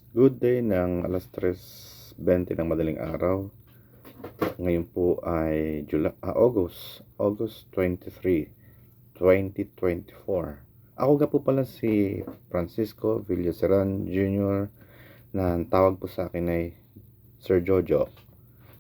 Good day ng 3:20 ng madaling araw. Ngayon po ay August 23, 2024. Ako nga po pala si Francisco Villaseran Jr. na ang tawag po sa akin ay Sir Jojo.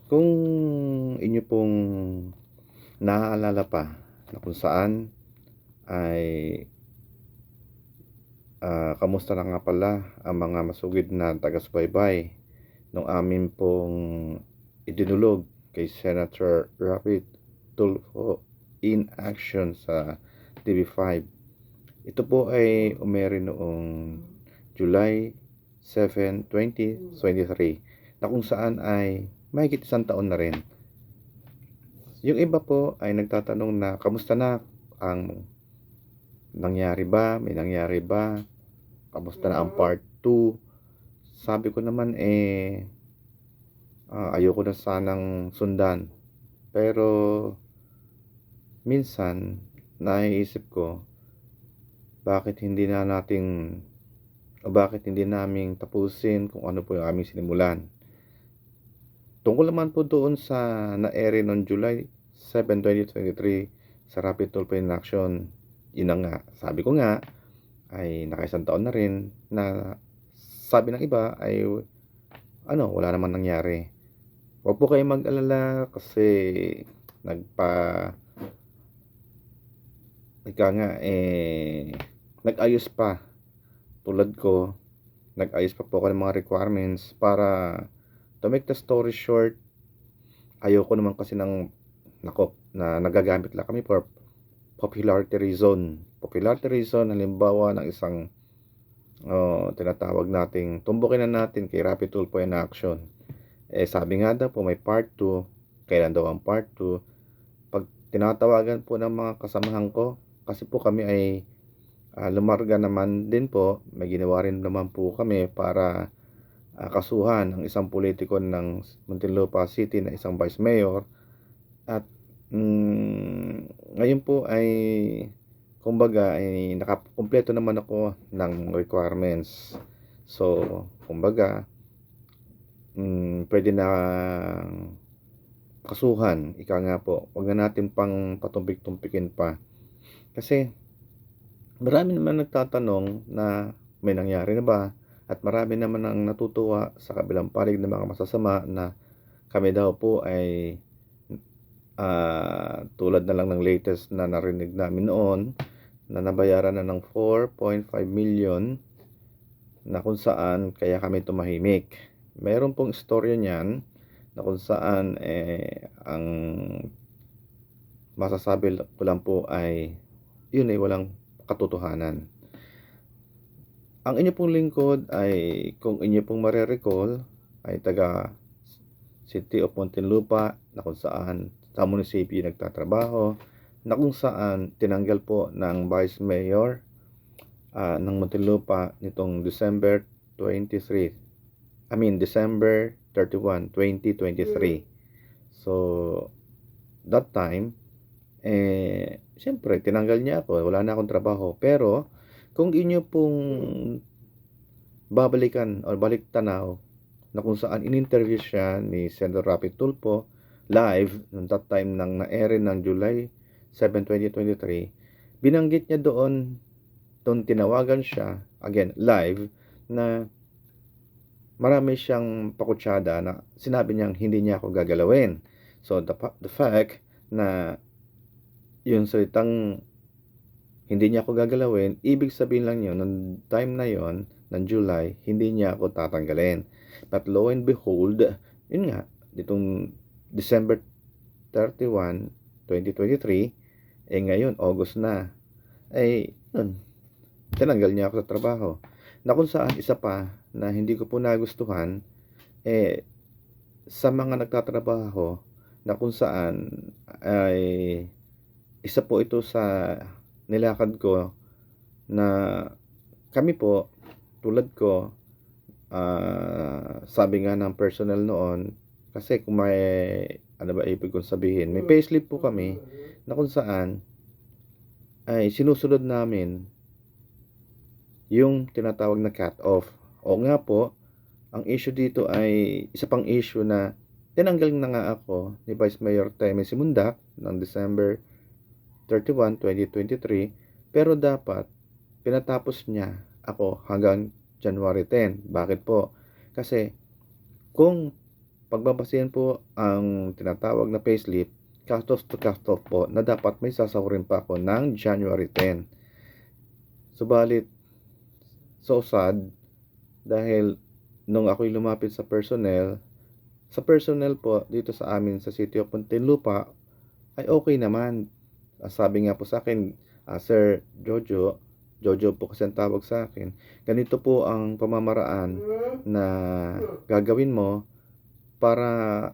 Kung inyo pong naaalala pa na kung saan ay kamusta na nga pala ang mga masugid na taga-subaybay nung amin pong idinulog kay Senator Rapi Tulfo in action sa TV5. Ito po ay umere noong July 7, 2023 na kung saan ay mahigit isang taon na rin. Yung iba po ay nagtatanong na kamusta na ang nangyari ba? May nangyari ba? Kamusta na ang part 2? Sabi ko naman ayoko na sanang sundan. Pero minsan naiisip ko bakit hindi namin tapusin kung ano po yung aming sinimulan. Tungkol naman po doon sa na-ere noong July 7, 2023 sa Rapid Tulfo in Action, yun na nga, sabi ko nga ay nakaisang taon na rin na sabi ng iba ay wala namang nangyari. Huwag po kayong mag-alala kasi nag-ayos pa tulad ko, nag-ayos pa po ako ng mga requirements para to make the story short. Ayoko naman kasi na nagagamit lang kami for popularity reason. Halimbawa ng isang tinatawag nating tumbukin na natin kay Rapi Tulfo in action. Sabi nga daw po may part 2. Kailan daw ang part 2? Pag tinatawagan po ng mga kasamahan ko, kasi po kami ay lumarga naman din po, may ginawa rin naman po kami para kasuhan ang isang politiko ng Muntinlupa City na isang vice mayor. At ngayon po ay kumbaga ay nakakumpleto naman ako ng requirements. So kumbaga pwede na kasuhan. Ika nga po, wag na natin pang patumpik-tumpikin pa. Kasi marami naman nagtatanong na may nangyari na ba, at marami naman ang natutuwa sa kabilang panig ng mga masasama na kami daw po ay tulad na lang ng latest na narinig namin noon na nabayaran na ng 4.5 million na kung saan kaya kami tumahimik. Mayroon pong istorya niyan na kung saan ang masasabi ko lang po ay yun ay walang katotohanan. Ang inyo pong lingkod ay, kung inyo pong marirecall, ay taga City of Muntinlupa na kung saan sa munisipyo nagtatrabaho, na kung saan tinanggal po ng Vice Mayor ng Muntinlupa nitong December 31, 2023. So that time siyempre tinanggal niya ako, wala na akong trabaho. Pero kung inyo pong babalikan o balik-tanaw na kung saan in-interview siya ni Senator Rapi Tulfo live noong that time ng na-ere ng July 7, 2023, binanggit niya doon tinawagan siya again live na marami siyang pakutsada na sinabi niyang hindi niya ako gagalawin. So the fact na yung salitang hindi niya ako gagalawin, ibig sabihin lang yun, noong time na yon ng July, hindi niya ako tatanggalin. But lo and behold, yun nga, ditong December 31, 2023, ngayon, August na, yun, tinanggal niya ako sa trabaho. Na kung saan, isa pa, na hindi ko po nagustuhan, sa mga nagtatrabaho, na kung saan, ay isa po ito sa nilakad ko na kami po, tulad ko, sabi nga ng personnel noon, kasi kung may, ano ba ibig kong sabihin, may payslip po kami na kung saan ay sinusunod namin yung tinatawag na cut off. O nga po, ang issue dito ay isa pang issue na tinanggal na nga ako ni Vice Mayor Temi Simundak ng December 31, 2023, pero dapat pinatapos niya ako hanggang January 10. Bakit po? Kasi kung pagbabasehan po ang tinatawag na payslip, cut-off to cut-off po na dapat may sasahurin pa ako ng January 10. Subalit, so sad dahil nung ako'y lumapit sa personnel po dito sa amin sa City of Muntinlupa ay okay naman. Sabi nga po sa akin, Sir Jojo po kasi ang tawag sa akin, ganito po ang pamamaraan na gagawin mo para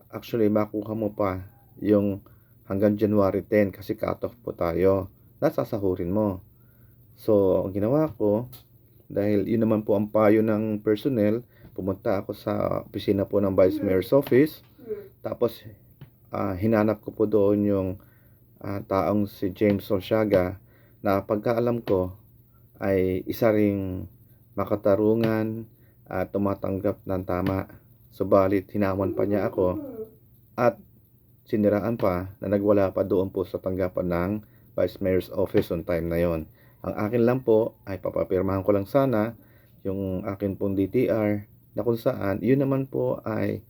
actually makuha mo pa yung hanggang January 10 kasi cut-off po tayo. Nasasahurin mo. So, ang ginawa ko, dahil yun naman po ang payo ng personnel, pumunta ako sa opisina po ng Vice Mayor's Office. Tapos, hinanap ko po doon yung taong si James Solsiaga na pagkaalam ko ay isa ring makatarungan at tumatanggap ng tama. Subalit, hinawan pa niya ako at siniraan pa na nagwala pa doon po sa tanggapan ng Vice Mayor's Office on time na yon. Ang akin lang po ay papapirmahan ko lang sana yung akin pong DTR na kung saan yun naman po ay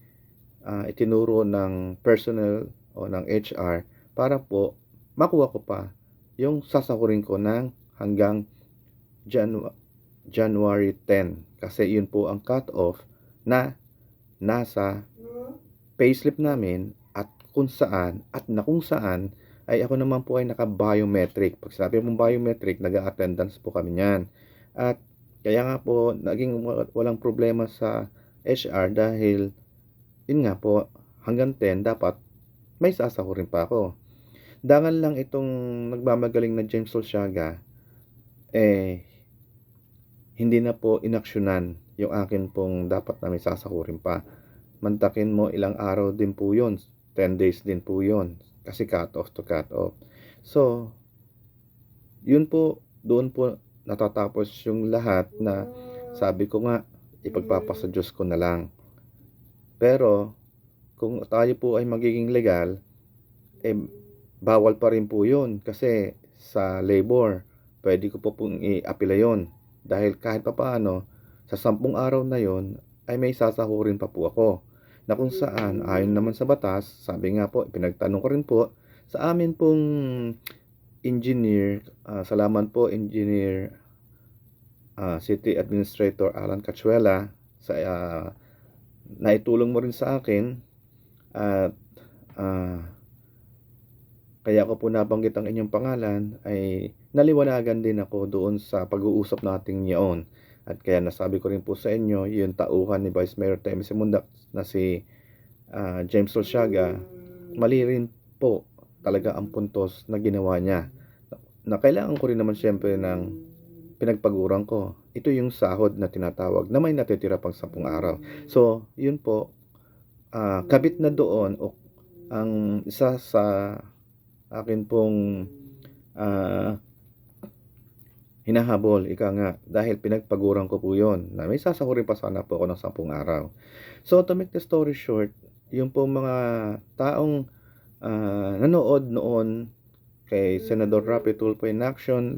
itinuro ng personnel o ng HR para po makuha ko pa yung sasahurin ko ng hanggang January 10 kasi yun po ang cut-off na nasa payslip namin at kung saan ay ako naman po ay naka-biometric. Pag sinabi mong biometric, nag-attendance po kami niyan. At kaya nga po, naging walang problema sa HR dahil yun nga po, hanggang 10 dapat may sasahurin pa ako. Dangan lang itong nagmamagaling na James Solsiaga, hindi na po inaksyonan yung akin pong dapat na may sasahurin pa. Mantakin mo ilang araw din po yun, 10 days din po yun, kasi cut off to cut off. So, yun po, doon po natatapos yung lahat na sabi ko nga, ipagpapasa Diyos ko na lang. Pero, kung tayo po ay magiging legal, bawal pa rin po yun kasi sa labor, pwede ko po pong i-apila yun. Dahil kahit pa paano, sa 10 araw na yon ay may sasahurin pa po ako. Na kung saan, ayon naman sa batas, sabi nga po, pinagtanong ko rin po, sa amin pong engineer, salamat po engineer City Administrator Alan Cachuela, sa naitulong mo rin sa akin at kaya ko po nabanggit ang inyong pangalan ay naliwanagan din ako doon sa pag-uusap nating yaon. At kaya nasabi ko rin po sa inyo, yung tauhan ni Vice Mayor Temi Simundak na si James Solsiaga, mali rin po talaga ang puntos na ginawa niya. Na kailangan ko rin naman siyempre ng pinagpaguran ko. Ito yung sahod na tinatawag na may natitira pang 10 araw. So, yun po, kabit na doon o ang isa sa akin pong hinahabol, ika nga, dahil pinagpaguran ko po yun, na may sasahurin pa sana po ako ng 10 araw. So, to make the story short, yung po mga taong nanood noon kay Senador Rapi Tulfo in Action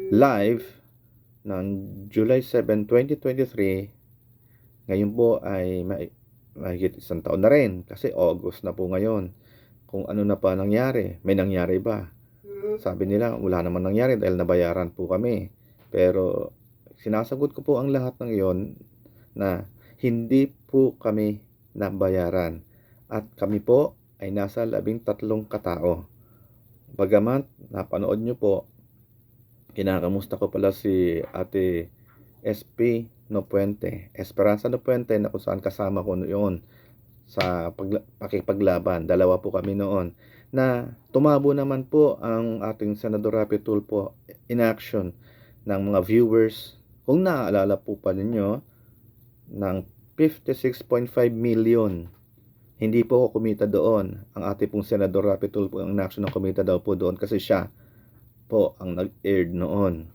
live ng July 7, 2023, ngayon po ay mahigit 1 taon na rin kasi August na po ngayon. Kung ano na pa nangyari, may nangyari ba? Sabi nila, wala naman nangyari dahil nabayaran po kami. Pero sinasagot ko po ang lahat ng iyon na hindi po kami nabayaran. At kami po ay nasa 13 katao. Bagamat napanood nyo po, kinakamusta ko pala si Ate SP Nopuente, Esperanza Nopuente, na kung saan kasama ko noon sa pakipaglaban. Dalawa po kami noon na tumabo naman po ang ating Senador Rapi Tulfo in action ng mga viewers. Kung naaalala po pa ninyo, ng 56.5 million. Hindi po ako kumita doon. Ang ating pong Senador Rapi Tulfo ang in action ng kumita daw po doon kasi siya po ang nag-aired noon.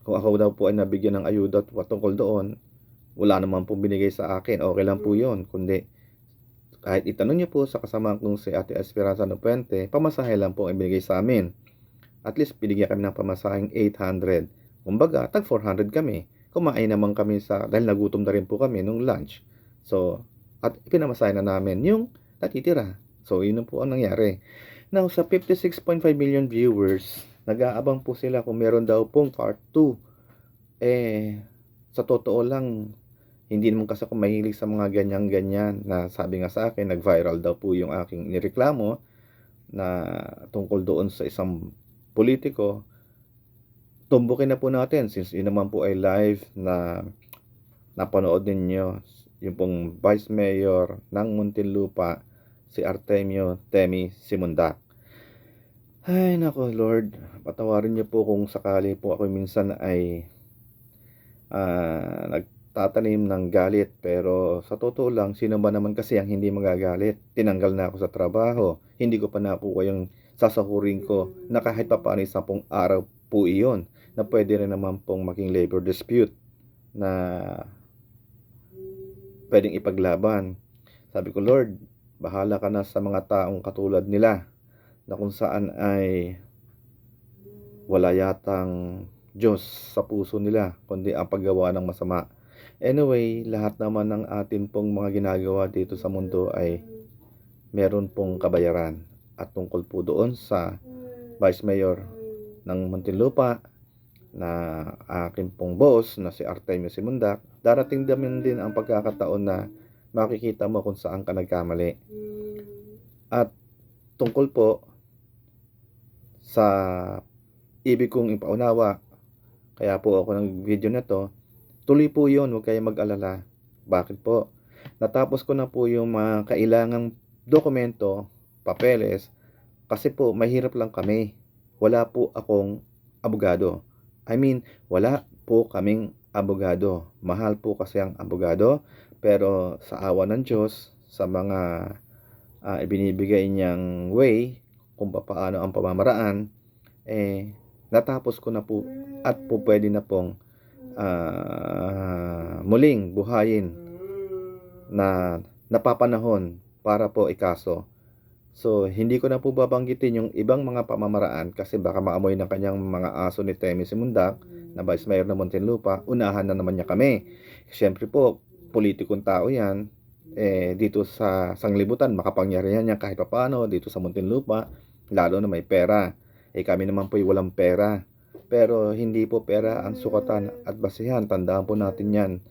Kung ako daw po ay nabigyan ng ayuda tungkol doon, wala naman pong binigay sa akin, okay lang po yun. Kundi kahit itanong niyo po sa kasama kong si Ate Esperanza Puente, pamasahe lang po ang ibinigay sa amin. At least binigyan kami ng pamasaheng 800. Kumbaga, tag 400 kami. Kumain naman kami dahil nagutom na rin po kami nung lunch. So, at pinamasahe na namin yung natitira. So, yun po ang nangyari. Now, sa 56.5 million viewers, nag-aabang po sila kung meron daw pong part 2. Sa totoo lang, hindi naman kasi ako mahilig sa mga ganyan-ganyan na sabi nga sa akin, nag-viral daw po yung aking nireklamo na tungkol doon sa isang politiko. Tumbukin na po natin since yun naman po ay live na napanood ninyo yung pong Vice Mayor ng Muntinlupa, si Artemio Temi Simundak. Ay nako Lord, patawarin niyo po kung sakali po ako minsan ay nagtatanim ng galit, pero sa totoo lang, sino ba naman kasi ang hindi magagalit? Tinanggal na ako sa trabaho, hindi ko pa nakuha yung sasahurin ko na kahit pa paano 10 araw po iyon, na pwede rin naman pong maging labor dispute na pwedeng ipaglaban. Sabi ko, Lord, bahala ka na sa mga taong katulad nila na kung saan ay wala yatang Diyos sa puso nila, kundi ang paggawa ng masama. Anyway, lahat naman ng atin pong mga ginagawa dito sa mundo ay meron pong kabayaran. At tungkol po doon sa Vice Mayor ng Muntinlupa na akin pong boss na si Artemio Simundak, darating din ang pagkakataon na makikita mo kung saan ka nagkamali. At tungkol po sa ibig kong ipaunawa, kaya po ako ng video na to, tuloy po yun, huwag kayong mag-alala. Bakit po? Natapos ko na po yung mga kailangang dokumento, papeles, kasi po mahirap lang kami. Wala po akong abogado. I mean, wala po kaming abogado. Mahal po kasi ang abogado, pero sa awa ng Diyos, sa mga ibinibigay niyang way, kung paano ang pamamaraan, natapos ko na po at po pwede na pong muling buhayin na napapanahon para po ikaso. So, hindi ko na po babanggitin yung ibang mga pamamaraan kasi baka maamoy ng kanyang mga aso ni Temi Simundak na Vice Mayor ng Muntinlupa, unahan na naman niya kami. Siyempre po, politikong tao yan. Dito sa sanglibutan, makapangyarihan niya kahit paano dito sa Muntinlupa, lalo na may pera. Kami naman po ay walang pera. Pero hindi po pera ang sukatan at basihan. Tandaan po natin yan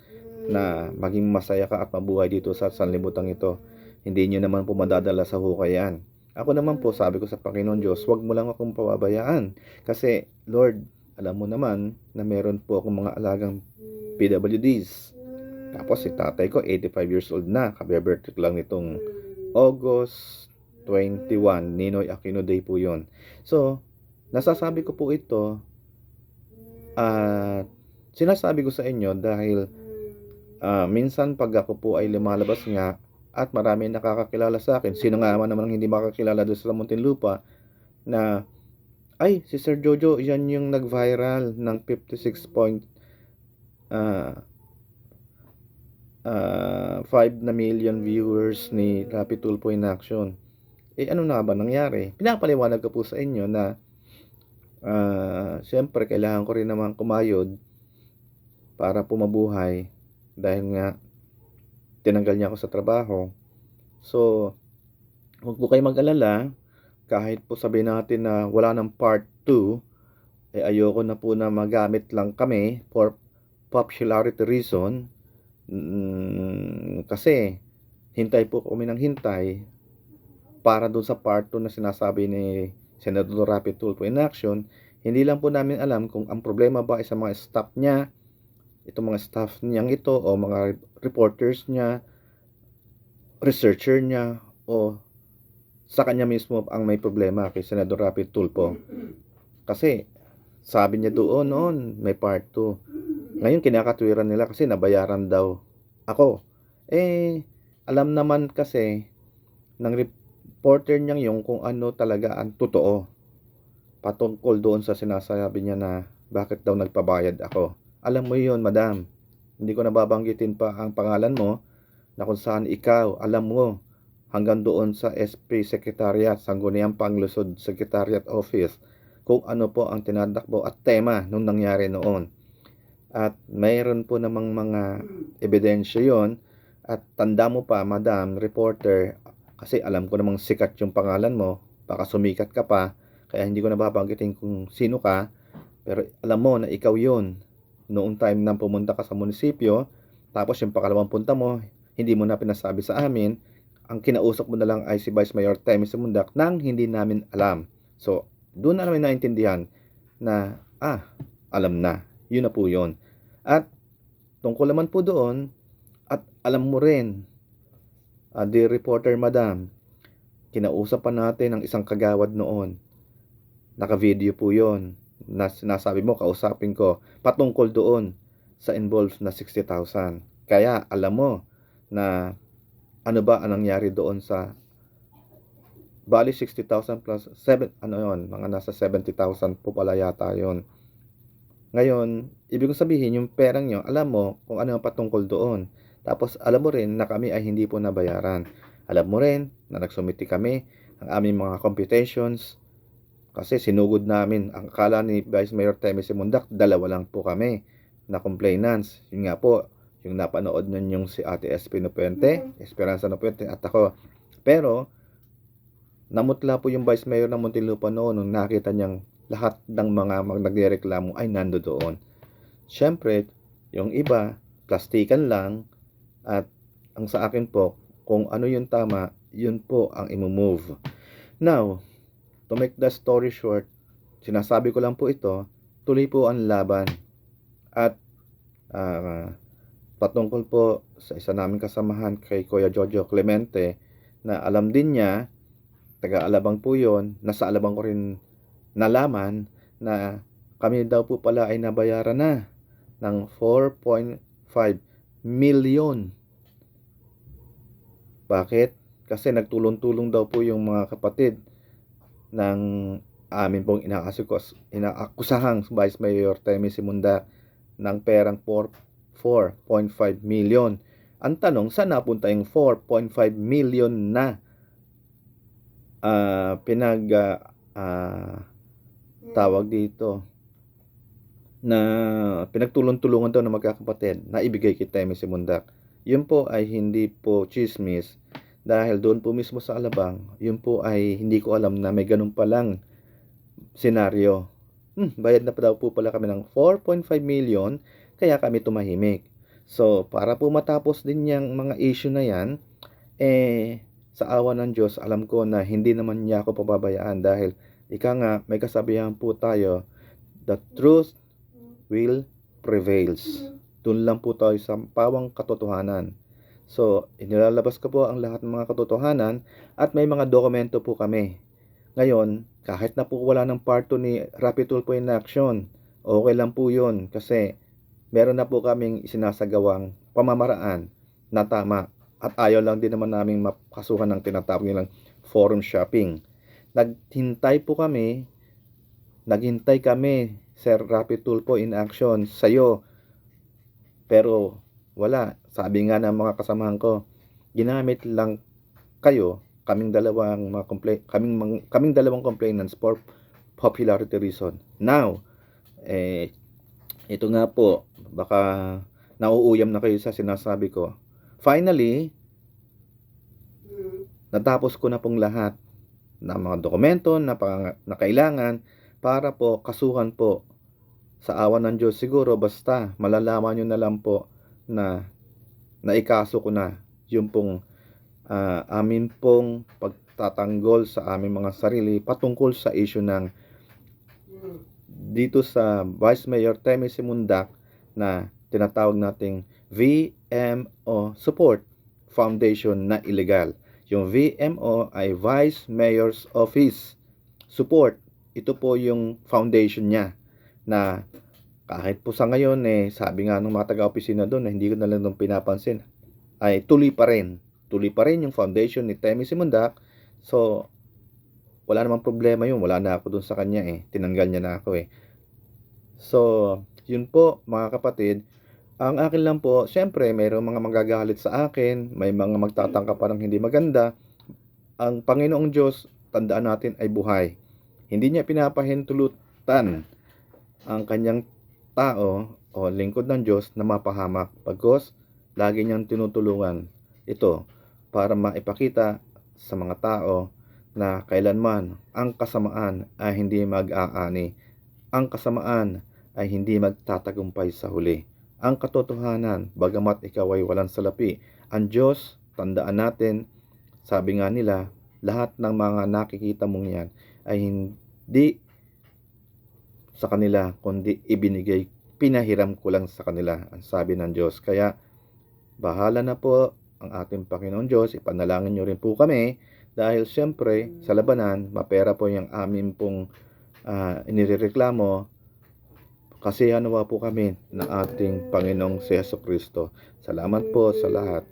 na maging masaya ka at mabuhay dito sa sanlibutan ito. Hindi nyo naman po madadala sa hukayan. Ako naman po, sabi ko sa Panginoon Diyos, wag mo lang akong pababayaan. Kasi, Lord, alam mo naman na meron po akong mga alagang PWDs. Tapos si tatay ko, 85 years old na. Kabe-birthday lang nitong August 21. Ninoy Aquino Day po yon. So, nasasabi ko po ito sinasabi ko sa inyo dahil minsan pag ako po ay lumalabas nga at marami nakakakilala sa akin, sino nga naman hindi makakilala doon sa Muntinlupa na ay si Sir Jojo, yan yung nag-viral ng 56.5 na million viewers ni Rapi Tulfo in Action. Ano na ba nangyari? Pinapaliwanag ko po sa inyo na siyempre kailangan ko rin naman kumayod para po mabuhay dahil nga tinanggal niya ako sa trabaho. So, huwag po kayo mag-alala, kahit po sabihin natin na wala ng part 2, ayoko na po na magamit lang kami for popularity reason. Kasi hintay po kami ng hintay para doon sa part 2 na sinasabi ni Senador Rapi Tulfo in Action. Hindi lang po namin alam kung ang problema ba ay sa mga staff niya, itong mga staff niyang ito o mga reporters niya, researcher niya, o sa kanya mismo ang may problema kay Senador Rapi Tulfo. Kasi sabi niya doon noon may part 2. Ngayon kinakatwiran nila kasi nabayaran daw ako. Alam naman kasi ng reporter niyang yung kung ano talaga ang totoo patungkol doon sa sinasabi niya na bakit daw nagpabayad ako. Alam mo yon, madam. hindi ko nababanggitin pa ang pangalan mo, na kung saan ikaw, alam mo, hanggang doon sa SP Secretariat, Sangguniang Panglusod Secretariat Office, kung ano po ang tinadakbo at tema nung nangyari noon. At mayroon po namang mga ebidensya yon. At tanda mo pa, Madam Reporter, kasi alam ko namang sikat yung pangalan mo, baka sumikat ka pa, kaya hindi ko nababanggitin kung sino ka, pero alam mo na ikaw yon noong time na pumunta ka sa munisipyo. Tapos yung pangalawang punta mo, hindi mo na pinasabi sa amin. Ang kinausap mo na lang ay si Vice Mayor Temi Simundak nang hindi namin alam. So, doon na namin naintindihan na, alam na. Yun na po yun. At tungkol naman po doon, at alam mo rin, dear reporter Madam, kinausap pa natin ang isang kagawad noon. Naka-video po yon na sinasabi mo, kausapin ko, patungkol doon sa involved na 60,000. Kaya alam mo na ano ba ang nangyari doon sa bali 60,000 plus 7, mga nasa 70,000 po pala yata yon. Ngayon, ibig sabihin yung perang nyo, alam mo kung ano ang patungkol doon. Tapos alam mo rin na kami ay hindi po nabayaran. Alam mo rin na nagsumiti kami ang aming mga computations kasi sinugod namin. Ang akala ni Vice Mayor Temi Simundak, dalawa lang po kami na complainants. Yun nga po, yung napanood nun yung si Ate Esperanza Nopuente at ako. Pero, namutla po yung Vice Mayor ng Muntinlupa noon nung nakita niyang lahat ng mga nagrereklamo ay nando doon. Siyempre, yung iba, plastikan lang, at ang sa akin po, kung ano yung tama, yun po ang imumove. Now, to make the story short, sinasabi ko lang po ito, tuloy po ang laban. At patungkol po sa isa naming kasamahan kay Kuya Jojo Clemente, na alam din niya, taga-Alabang po yun, nasa Alabang ko rin nalaman na kami daw po pala ay nabayaran na ng 4.5 million. Bakit? Kasi nagtulong-tulong daw po yung mga kapatid ng amin pong inaakusahang Vice Mayor Temi Simundak ng perang 4.5 million. Ang tanong, saan napunta yung 4.5 million na tawag dito na pinagtulong-tulungan daw ng magkakapatid na ibigay kay Temi Simundak? Yun po ay hindi po chismis, dahil doon po mismo sa Alabang, yun po ay hindi ko alam na may ganun palang senaryo. Bayad na pa daw po pala kami ng 4.5 million, kaya kami tumahimik. So, para po matapos din yung mga issue na yan, sa awa ng Diyos, alam ko na hindi naman niya ako pababayaan, dahil ika nga, may kasabihan po tayo, the truth will prevails. Doon lang po tayo sa pawang katotohanan. So, inilalabas ko po ang lahat ng mga katotohanan at may mga dokumento po kami. Ngayon, kahit na po wala ng part 2 ni Rapid Tulfo in Action, okay lang po yun kasi meron na po kaming isinasagawang pamamaraan na tama at ayaw lang din naman naming makasuhan ng tinatawag nilang forum shopping. Naghintay kami, Sir Rapid Tulfo in Action, sa'yo. Pero wala. Sabi nga ng mga kasamahan ko, ginamit lang kayo, kaming dalawang complainants for popularity reason. Now, ito nga po, baka nauuyam na kayo sa sinasabi ko. Finally, natapos ko na pong lahat ng mga dokumento na kailangan para po kasuhan po. Sa awa ng Diyos, siguro basta malalaman nyo na lang po na naikaso ko na yung pong amin pong pagtatanggol sa aming mga sarili patungkol sa issue ng dito sa Vice Mayor Temi Simundak na tinatawag nating VMO Support Foundation na illegal. Yung VMO ay Vice Mayor's Office Support. Ito po yung foundation niya na kahit po sa ngayon sabi nga ng mga taga-opisina doon na hindi ko na lang pinapansin, ay tuloy pa rin yung foundation ni Temi Simundak. So wala namang problema yun, wala na ako doon sa kanya tinanggal niya na ako So yun po mga kapatid, Ang akin lang po, siyempre mayroong mga magagalit sa akin, may mga magtatangka pa ng hindi maganda. Ang Panginoong Diyos, tandaan natin, ay buhay. Hindi niya pinapahintulutan ang kanyang tao o lingkod ng Diyos na mapahamak. Pagkos, lagi niyang tinutulungan ito para maipakita sa mga tao na kailanman ang kasamaan ay hindi mag-aani. Ang kasamaan ay hindi magtatagumpay sa huli. Ang katotohanan, bagamat ikaw ay walang salapi, ang Diyos, tandaan natin, sabi nga nila, lahat ng mga nakikita mong yan ay hindi sa kanila, kundi ibinigay, pinahiram ko lang sa kanila, ang sabi ng Diyos. Kaya, bahala na po ang ating Panginoon Diyos, ipanalangin nyo rin po kami, dahil siyempre, sa labanan, mapera po yung amin pong inireklamo, kasi nawa po kami ng ating Panginoong si Jesucristo. Salamat po sa lahat.